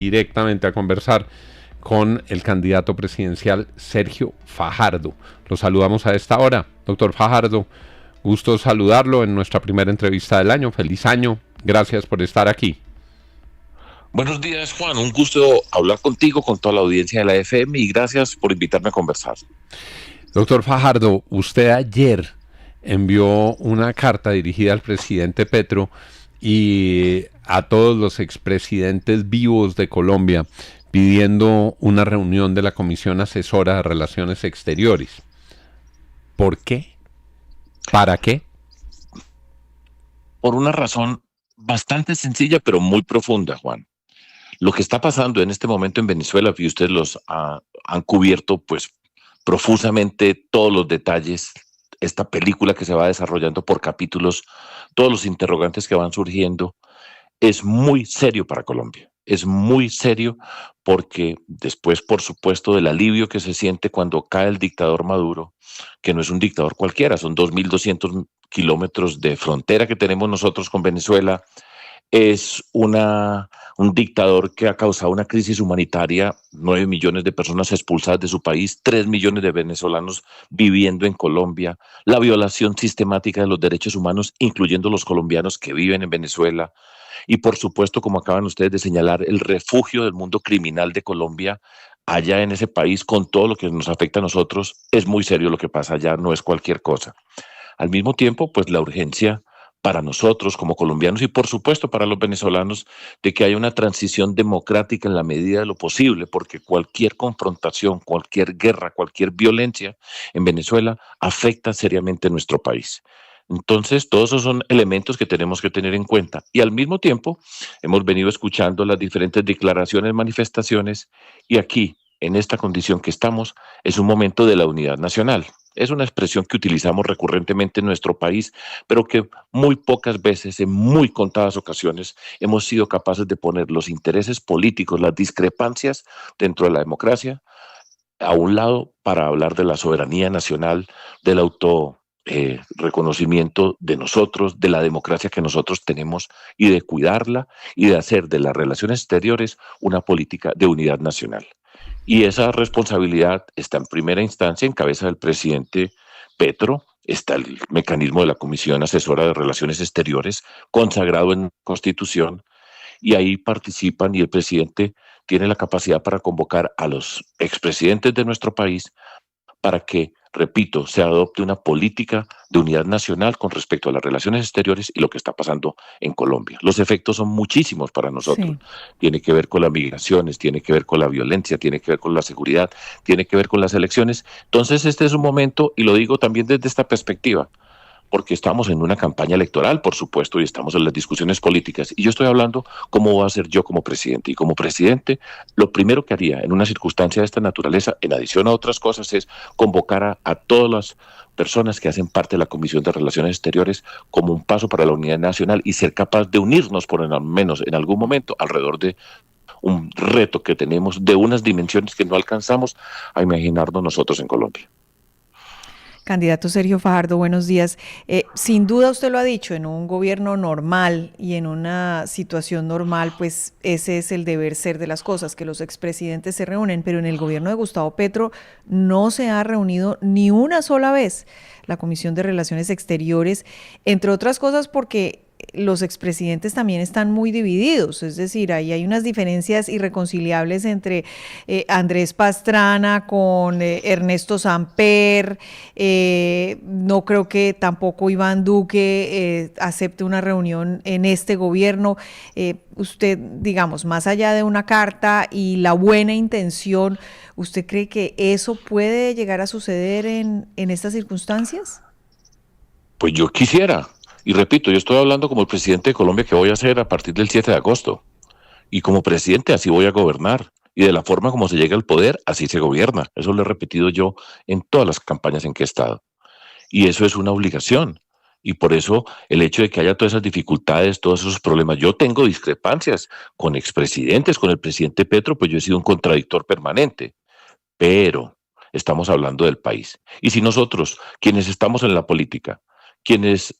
directamente a conversar con el candidato presidencial Sergio Fajardo. Lo saludamos a esta hora. Doctor Fajardo, gusto saludarlo en nuestra primera entrevista del año. Feliz año. Gracias por estar aquí. Buenos días, Juan. Un gusto hablar contigo, con toda la audiencia de la FM, y gracias por invitarme a conversar. Doctor Fajardo, usted ayer envió una carta dirigida al presidente Petro y a todos los expresidentes vivos de Colombia pidiendo una reunión de la Comisión Asesora de Relaciones Exteriores. ¿Por qué? ¿Para qué? Por una razón bastante sencilla, pero muy profunda, Juan. Lo que está pasando en este momento en Venezuela, y ustedes han cubierto pues profusamente todos los detalles, esta película que se va desarrollando por capítulos, todos los interrogantes que van surgiendo, es muy serio para Colombia. Es muy serio porque después, por supuesto, del alivio que se siente cuando cae el dictador Maduro, que no es un dictador cualquiera, son 2.200 kilómetros de frontera que tenemos nosotros con Venezuela, es un dictador que ha causado una crisis humanitaria, 9 millones de personas expulsadas de su país, 3 millones de venezolanos viviendo en Colombia, la violación sistemática de los derechos humanos, incluyendo los colombianos que viven en Venezuela, y por supuesto, como acaban ustedes de señalar, el refugio del mundo criminal de Colombia allá en ese país, con todo lo que nos afecta a nosotros. Es muy serio lo que pasa allá, no es cualquier cosa. Al mismo tiempo, pues la urgencia para nosotros como colombianos y por supuesto para los venezolanos de que haya una transición democrática en la medida de lo posible, porque cualquier confrontación, cualquier guerra, cualquier violencia en Venezuela afecta seriamente a nuestro país. Entonces, todos esos son elementos que tenemos que tener en cuenta. Y al mismo tiempo, hemos venido escuchando las diferentes declaraciones, manifestaciones, y aquí, en esta condición que estamos, es un momento de la unidad nacional. Es una expresión que utilizamos recurrentemente en nuestro país, pero que muy pocas veces, en muy contadas ocasiones, hemos sido capaces de poner los intereses políticos, las discrepancias dentro de la democracia, a un lado para hablar de la soberanía nacional, del reconocimiento de nosotros, de la democracia que nosotros tenemos y de cuidarla y de hacer de las relaciones exteriores una política de unidad nacional. Y esa responsabilidad está en primera instancia en cabeza del presidente Petro. Está el mecanismo de la Comisión Asesora de Relaciones Exteriores consagrado en la Constitución, y ahí participan, y el presidente tiene la capacidad para convocar a los expresidentes de nuestro país para que, repito, se adopte una política de unidad nacional con respecto a las relaciones exteriores y lo que está pasando en Colombia. Los efectos son muchísimos para nosotros. Sí. Tiene que ver con las migraciones, tiene que ver con la violencia, tiene que ver con la seguridad, tiene que ver con las elecciones. Entonces, este es un momento, y lo digo también desde esta perspectiva, porque estamos en una campaña electoral, por supuesto, y estamos en las discusiones políticas. Y yo estoy hablando cómo voy a ser yo como presidente. Y como presidente, lo primero que haría en una circunstancia de esta naturaleza, en adición a otras cosas, es convocar a todas las personas que hacen parte de la Comisión de Relaciones Exteriores como un paso para la unidad nacional y ser capaz de unirnos, por al menos en algún momento, alrededor de un reto que tenemos de unas dimensiones que no alcanzamos a imaginarnos nosotros en Colombia. Candidato Sergio Fajardo, buenos días. Sin duda usted lo ha dicho, en un gobierno normal y en una situación normal, pues ese es el deber ser de las cosas, que los expresidentes se reúnen, pero en el gobierno de Gustavo Petro no se ha reunido ni una sola vez la Comisión de Relaciones Exteriores, entre otras cosas porque los expresidentes también están muy divididos, es decir, ahí hay unas diferencias irreconciliables entre Andrés Pastrana con Ernesto Samper. No creo que tampoco Iván Duque acepte una reunión en este gobierno. Usted, digamos, más allá de una carta y la buena intención, ¿usted cree que eso puede llegar a suceder en estas circunstancias? Pues yo quisiera. Y repito, yo estoy hablando como el presidente de Colombia que voy a hacer a partir del 7 de agosto. Y como presidente así voy a gobernar. Y de la forma como se llega al poder, así se gobierna. Eso lo he repetido yo en todas las campañas en que he estado. Y eso es una obligación. Y por eso el hecho de que haya todas esas dificultades, todos esos problemas, yo tengo discrepancias con expresidentes, con el presidente Petro, pues yo he sido un contradictor permanente. Pero estamos hablando del país. Y si nosotros, quienes estamos en la política, quienes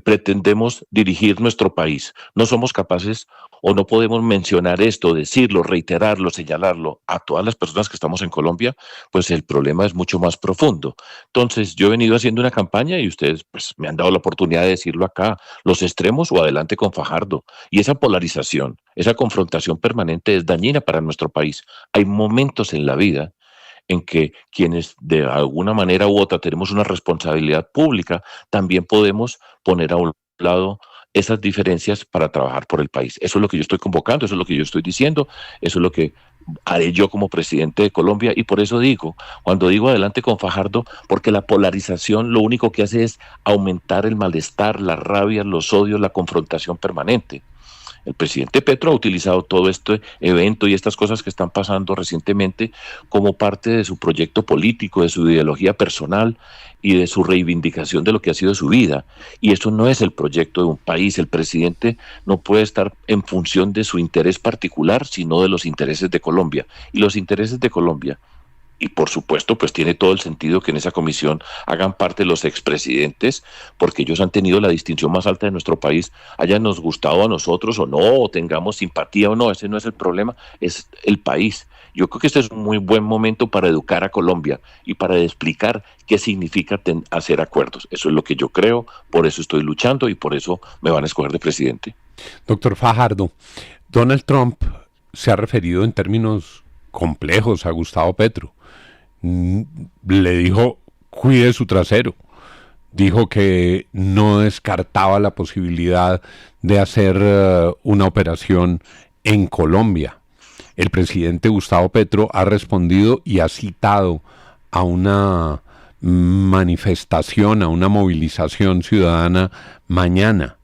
pretendemos dirigir nuestro país. No somos capaces o no podemos mencionar esto, decirlo, reiterarlo, señalarlo a todas las personas que estamos en Colombia, pues el problema es mucho más profundo. Entonces, yo he venido haciendo una campaña y ustedes pues me han dado la oportunidad de decirlo acá, los extremos o adelante con Fajardo. Y esa polarización, esa confrontación permanente es dañina para nuestro país. Hay momentos en la vida en que quienes de alguna manera u otra tenemos una responsabilidad pública, también podemos poner a un lado esas diferencias para trabajar por el país. Eso es lo que yo estoy convocando, eso es lo que yo estoy diciendo, eso es lo que haré yo como presidente de Colombia, y por eso digo, cuando digo adelante con Fajardo, porque la polarización lo único que hace es aumentar el malestar, la rabia, los odios, la confrontación permanente. El presidente Petro ha utilizado todo este evento y estas cosas que están pasando recientemente como parte de su proyecto político, de su ideología personal y de su reivindicación de lo que ha sido su vida. Y eso no es el proyecto de un país. El presidente no puede estar en función de su interés particular, sino de los intereses de Colombia. Y los intereses de Colombia, y por supuesto, pues tiene todo el sentido que en esa comisión hagan parte los expresidentes, porque ellos han tenido la distinción más alta de nuestro país, hayan nos gustado a nosotros o no, o tengamos simpatía o no, ese no es el problema, es el país. Yo creo que este es un muy buen momento para educar a Colombia y para explicar qué significa hacer acuerdos. Eso es lo que yo creo, por eso estoy luchando y por eso me van a escoger de presidente. Doctor Fajardo, Donald Trump se ha referido en términos complejos a Gustavo Petro. Le dijo, cuide su trasero. Dijo que no descartaba la posibilidad de hacer una operación en Colombia. El presidente Gustavo Petro ha respondido y ha citado a una manifestación, a una movilización ciudadana mañana.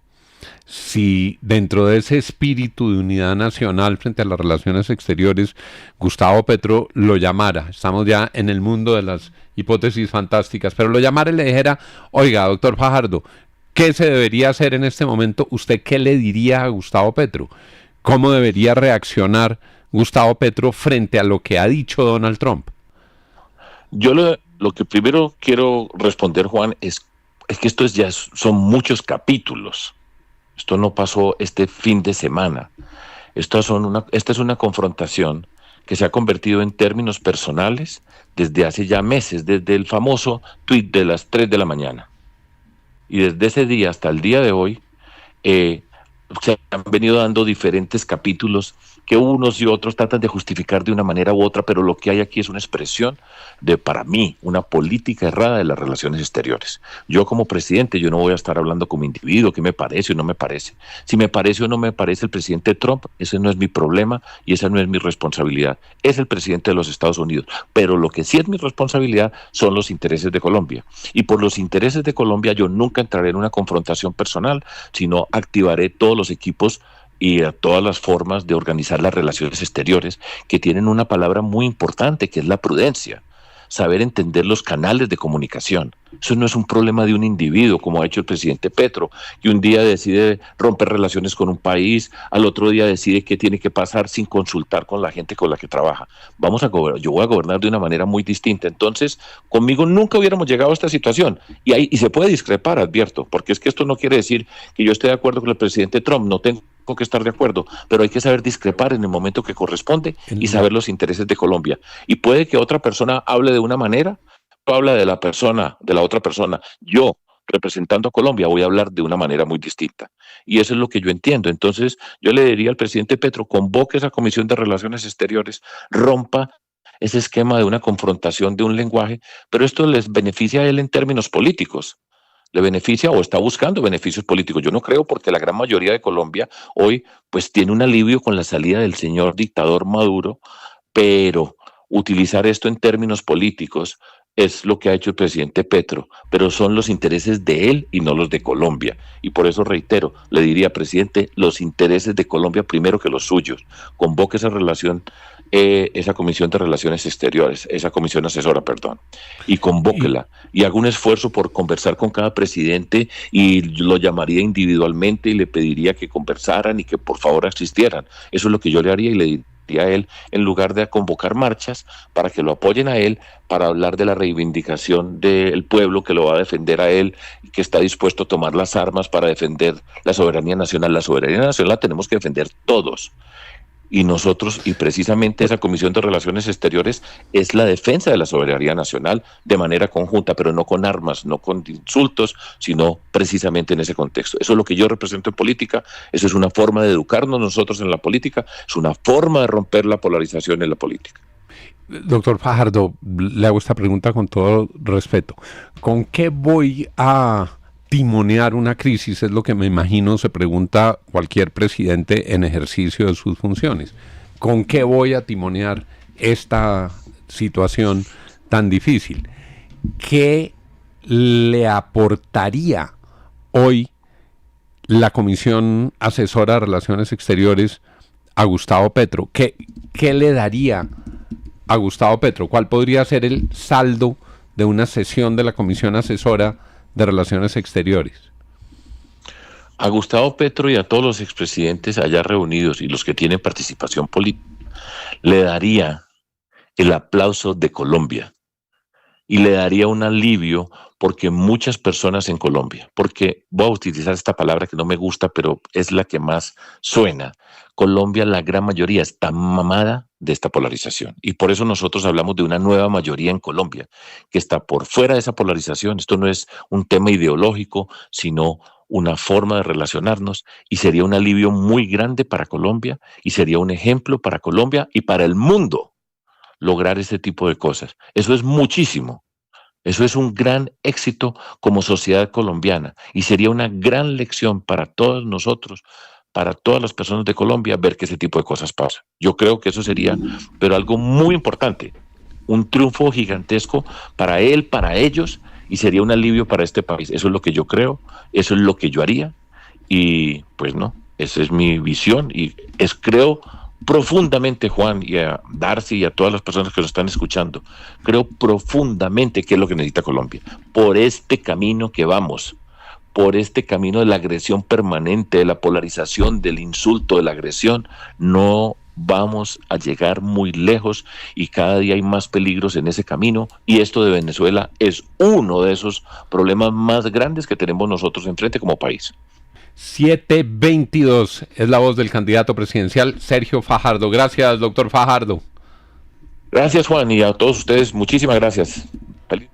Si dentro de ese espíritu de unidad nacional frente a las relaciones exteriores, Gustavo Petro lo llamara, estamos ya en el mundo de las hipótesis fantásticas, pero lo llamara y le dijera, oiga, doctor Fajardo, ¿qué se debería hacer en este momento? ¿Usted qué le diría a Gustavo Petro? ¿Cómo debería reaccionar Gustavo Petro frente a lo que ha dicho Donald Trump? Yo lo que primero quiero responder, Juan, es que esto son muchos capítulos. Esto no pasó este fin de semana. Esta es una confrontación que se ha convertido en términos personales desde hace ya meses, desde el famoso tuit de las 3 de la mañana. Y desde ese día hasta el día de hoy se han venido dando diferentes capítulos que unos y otros tratan de justificar de una manera u otra, pero lo que hay aquí es una expresión de, para mí, una política errada de las relaciones exteriores. Yo como presidente, yo no voy a estar hablando como individuo, qué me parece o no me parece. Si me parece o no me parece el presidente Trump, ese no es mi problema y esa no es mi responsabilidad. Es el presidente de los Estados Unidos. Pero lo que sí es mi responsabilidad son los intereses de Colombia. Y por los intereses de Colombia yo nunca entraré en una confrontación personal, sino activaré todos los equipos y a todas las formas de organizar las relaciones exteriores que tienen una palabra muy importante, que es la prudencia. Saber entender los canales de comunicación. Eso no es un problema de un individuo, como ha hecho el presidente Petro, que un día decide romper relaciones con un país, al otro día decide qué tiene que pasar sin consultar con la gente con la que trabaja. Yo voy a gobernar de una manera muy distinta. Entonces, conmigo nunca hubiéramos llegado a esta situación. Y se puede discrepar, advierto, porque es que esto no quiere decir que yo esté de acuerdo con el presidente Trump, no tengo que estar de acuerdo, pero hay que saber discrepar en el momento que corresponde y saber los intereses de Colombia. Y puede que otra persona hable de una manera, habla de la otra persona. Yo, representando a Colombia, voy a hablar de una manera muy distinta. Y eso es lo que yo entiendo. Entonces, yo le diría al presidente Petro, convoque esa Comisión de Relaciones Exteriores, rompa ese esquema de una confrontación de un lenguaje, pero esto les beneficia a él en términos políticos. Le beneficia o está buscando beneficios políticos. Yo no creo, porque la gran mayoría de Colombia hoy pues tiene un alivio con la salida del señor dictador Maduro, pero utilizar esto en términos políticos es lo que ha hecho el presidente Petro, pero son los intereses de él y no los de Colombia. Y por eso reitero, le diría, presidente, los intereses de Colombia primero que los suyos. Convoque esa comisión de relaciones exteriores, esa comisión asesora, y convóquela y haga un esfuerzo por conversar con cada presidente, y lo llamaría individualmente y le pediría que conversaran y que por favor asistieran. Eso es lo que yo le haría, y le diría a él, en lugar de convocar marchas para que lo apoyen a él, para hablar de la reivindicación del pueblo que lo va a defender a él y que está dispuesto a tomar las armas para defender la soberanía nacional. La soberanía nacional la tenemos que defender todos. Y nosotros, y precisamente esa Comisión de Relaciones Exteriores es la defensa de la soberanía nacional de manera conjunta, pero no con armas, no con insultos, sino precisamente en ese contexto. Eso es lo que yo represento en política, eso es una forma de educarnos nosotros en la política, es una forma de romper la polarización en la política. Doctor Fajardo, le hago esta pregunta con todo respeto. ¿Con qué voy a timonear una crisis? Es lo que me imagino se pregunta cualquier presidente en ejercicio de sus funciones. ¿Con qué voy a timonear esta situación tan difícil? ¿Qué le aportaría hoy la Comisión Asesora de Relaciones Exteriores a Gustavo Petro? ¿Qué le daría a Gustavo Petro? ¿Cuál podría ser el saldo de una sesión de la Comisión Asesora de Relaciones Exteriores? A Gustavo Petro y a todos los expresidentes allá reunidos y los que tienen participación política, le daría el aplauso de Colombia y le daría un alivio porque muchas personas en Colombia, porque voy a utilizar esta palabra que no me gusta, pero es la que más suena. Colombia, la gran mayoría está mamada de esta polarización y por eso nosotros hablamos de una nueva mayoría en Colombia que está por fuera de esa polarización. Esto no es un tema ideológico, sino una forma de relacionarnos y sería un alivio muy grande para Colombia y sería un ejemplo para Colombia y para el mundo lograr este tipo de cosas. Eso es muchísimo. Eso es un gran éxito como sociedad colombiana y sería una gran lección para todos nosotros, para todas las personas de Colombia, ver que ese tipo de cosas pasan. Yo creo que eso sería, pero algo muy importante, un triunfo gigantesco para él, para ellos, y sería un alivio para este país. Eso es lo que yo creo, eso es lo que yo haría, y pues no, esa es mi visión, y creo profundamente, Juan, y a Darcy y a todas las personas que nos están escuchando, creo profundamente que es lo que necesita Colombia. Por este camino que vamos, por este camino de la agresión permanente, de la polarización, del insulto, de la agresión, no vamos a llegar muy lejos y cada día hay más peligros en ese camino y esto de Venezuela es uno de esos problemas más grandes que tenemos nosotros enfrente como país. 722 es la voz del candidato presidencial Sergio Fajardo. Gracias, doctor Fajardo. Gracias, Juan, y a todos ustedes, muchísimas gracias. Feliz